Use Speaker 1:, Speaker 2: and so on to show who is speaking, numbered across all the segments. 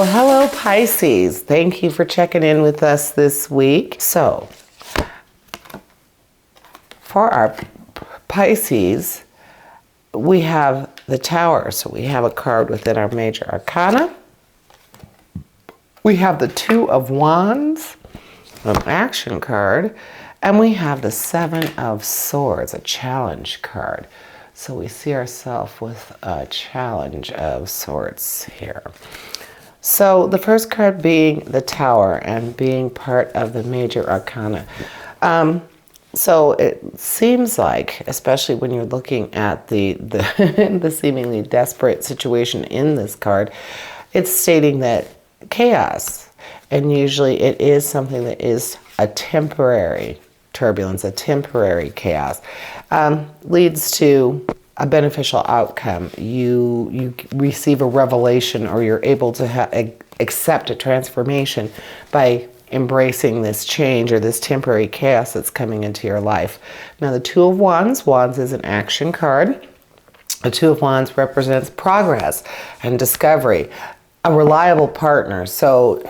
Speaker 1: Well, hello Pisces. Thank you for checking in with us this week. So, for our Pisces, we have the Tower. So we have a card within our major arcana. We have the Two of Wands, an action card, and we have the Seven of Swords, a challenge card. So we see ourselves with a challenge of sorts here. So the first card being the Tower and being part of the major arcana. So it seems like, especially when you're looking at the the seemingly desperate situation in this card, it's stating that chaos, and usually it is something that is a temporary turbulence, a temporary chaos, leads to a beneficial outcome. You receive a revelation, or you're able to accept a transformation by embracing this change or this temporary chaos that's coming into your life. Now the Two of Wands, Wands is an action card. The Two of Wands represents progress and discovery, a reliable partner. So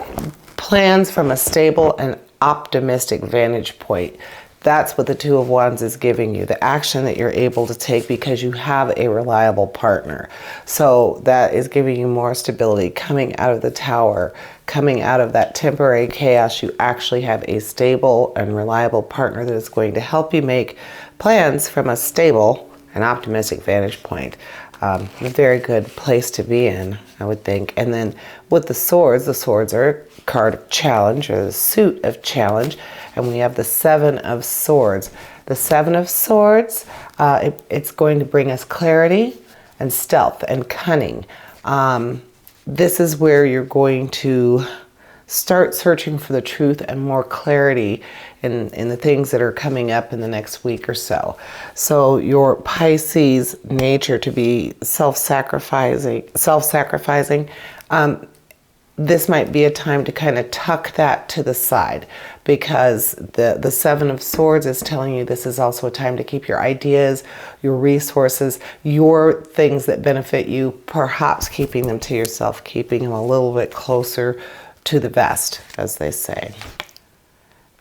Speaker 1: plans from a stable and optimistic vantage point. That's what the Two of Wands is giving you, the action that you're able to take because you have a reliable partner. So that is giving you more stability. Coming out of the Tower, coming out of that temporary chaos, you actually have a stable and reliable partner that is going to help you make plans from a stable and optimistic vantage point. A very good place to be in, I would think. And then with the swords are a card of challenge, or the suit of challenge, and we have the Seven of Swords. The Seven of Swords, it's going to bring us clarity and stealth and cunning. This is where you're going to start searching for the truth and more clarity in the things that are coming up in the next week or so. So your Pisces nature to be self-sacrificing, this might be a time to kind of tuck that to the side, because the Seven of Swords is telling you this is also a time to keep your ideas, your resources, your things that benefit you, perhaps keeping them to yourself, keeping them a little bit closer to the vest, as they say.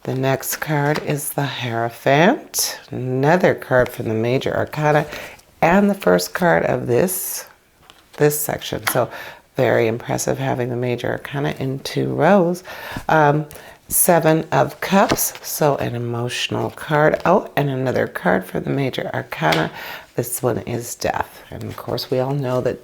Speaker 1: The next card is the Hierophant, another card from the major arcana, and the first card of this section. So very impressive having the major arcana in 2 rows. Seven of Cups, so an emotional card. Oh, and another card for the major arcana. This one is Death. And of course, we all know that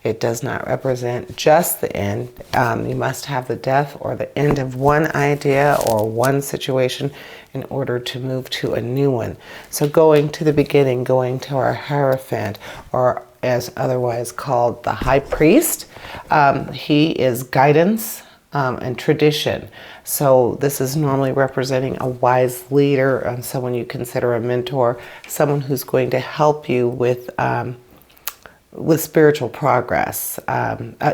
Speaker 1: it does not represent just the end. You must have the death or the end of one idea or one situation in order to move to a new one. So going to the beginning, going to our Hierophant, or as otherwise called the High Priest, he is guidance and tradition. So this is normally representing a wise leader, someone you consider a mentor, someone who's going to help you with spiritual progress.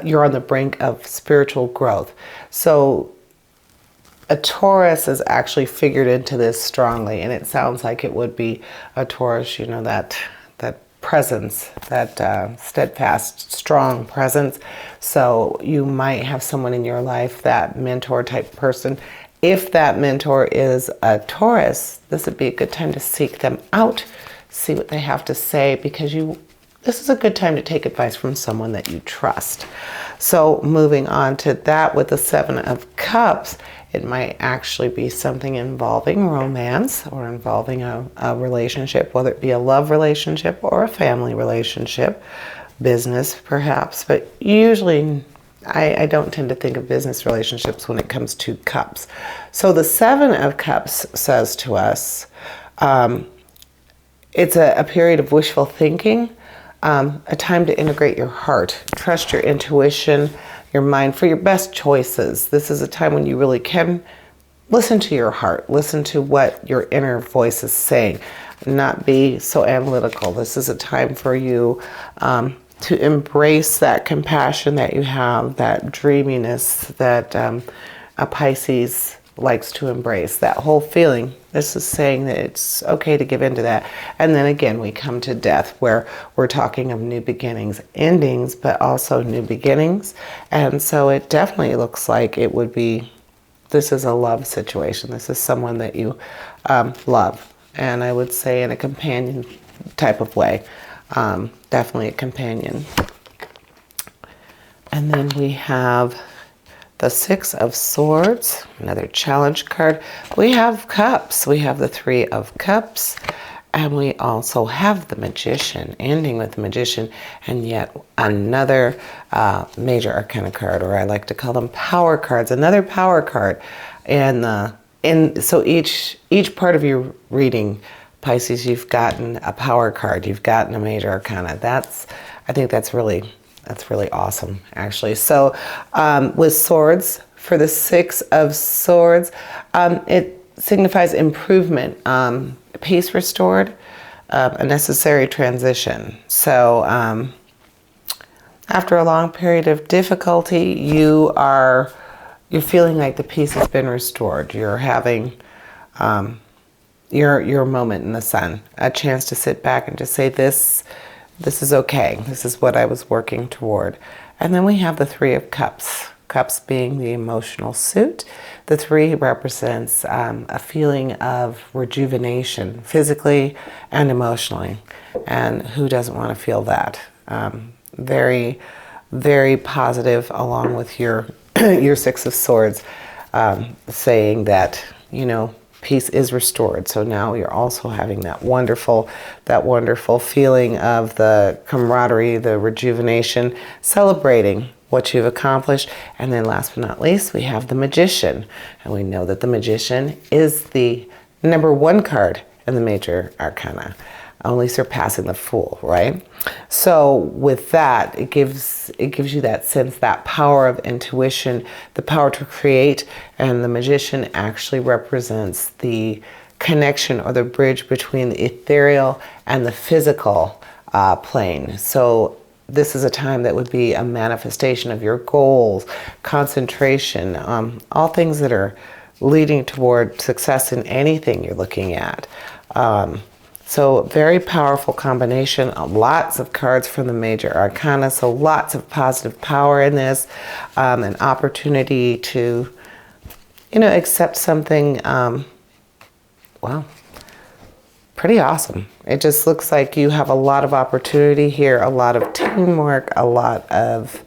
Speaker 1: You're on the brink of spiritual growth. So a Taurus is actually figured into this strongly, and it sounds like it would be a Taurus, you know, that presence, that steadfast, strong presence. So you might have someone in your life, that mentor type person. If that mentor is a Taurus, this would be a good time to seek them out, see what they have to say, because this is a good time to take advice from someone that you trust. So moving on to that with the Seven of Cups, it might actually be something involving romance or involving a relationship, whether it be a love relationship or a family relationship, business perhaps. But usually I don't tend to think of business relationships when it comes to cups. So the Seven of Cups says to us, it's a period of wishful thinking, a time to integrate your heart, trust your intuition, your mind for your best choices. This is a time when you really can listen to your heart, listen to what your inner voice is saying, not be so analytical. This is a time for you to embrace that compassion that you have, that dreaminess that a Pisces likes to embrace, that whole feeling. This is saying that it's okay to give into that. And then again, we come to death, where we're talking of new beginnings, endings, but also new beginnings. And so it definitely looks like it would be, this is a love situation. This is someone that you love. And I would say in a companion type of way. Definitely a companion. And then we have the Six of Swords, another challenge card. We have Cups. We have the Three of Cups. And we also have the Magician, ending with the Magician, and yet another major arcana card, or I like to call them power cards, another power card. And so each part of your reading, Pisces, you've gotten a power card, you've gotten a major arcana. I think that's really awesome, actually. So with swords, for the Six of Swords, it signifies improvement, peace restored, a necessary transition. So after a long period of difficulty, you're feeling like the peace has been restored. You're having your moment in the sun, a chance to sit back and just say, this is okay. This is what I was working toward. And then we have the Three of Cups. Cups being the emotional suit. The three represents a feeling of rejuvenation, physically and emotionally. And who doesn't want to feel that? Very, very positive, along with your your Six of Swords, saying that, peace is restored. So now you're also having that wonderful feeling of the camaraderie, the rejuvenation, celebrating what you've accomplished. And then last but not least, we have the Magician. And we know that the Magician is the #1 card in the major arcana, only surpassing the Fool, right? So with that, it gives you that sense, that power of intuition, the power to create. And the Magician actually represents the connection, or the bridge between the ethereal and the physical plane. So this is a time that would be a manifestation of your goals, concentration, all things that are leading toward success in anything you're looking at. So very powerful combination, lots of cards from the major arcana, so lots of positive power in this, an opportunity to, accept something, well, pretty awesome. It just looks like you have a lot of opportunity here, a lot of teamwork, a lot of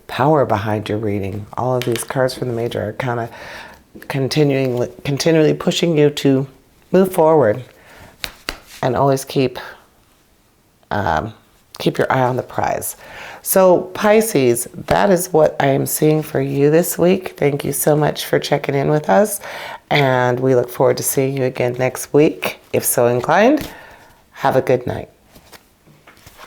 Speaker 1: power behind your reading. All of these cards from the major arcana continually pushing you to move forward, and always keep your eye on the prize. So Pisces, that is what I am seeing for you this week. Thank you so much for checking in with us, and we look forward to seeing you again next week. If so inclined, have a good night.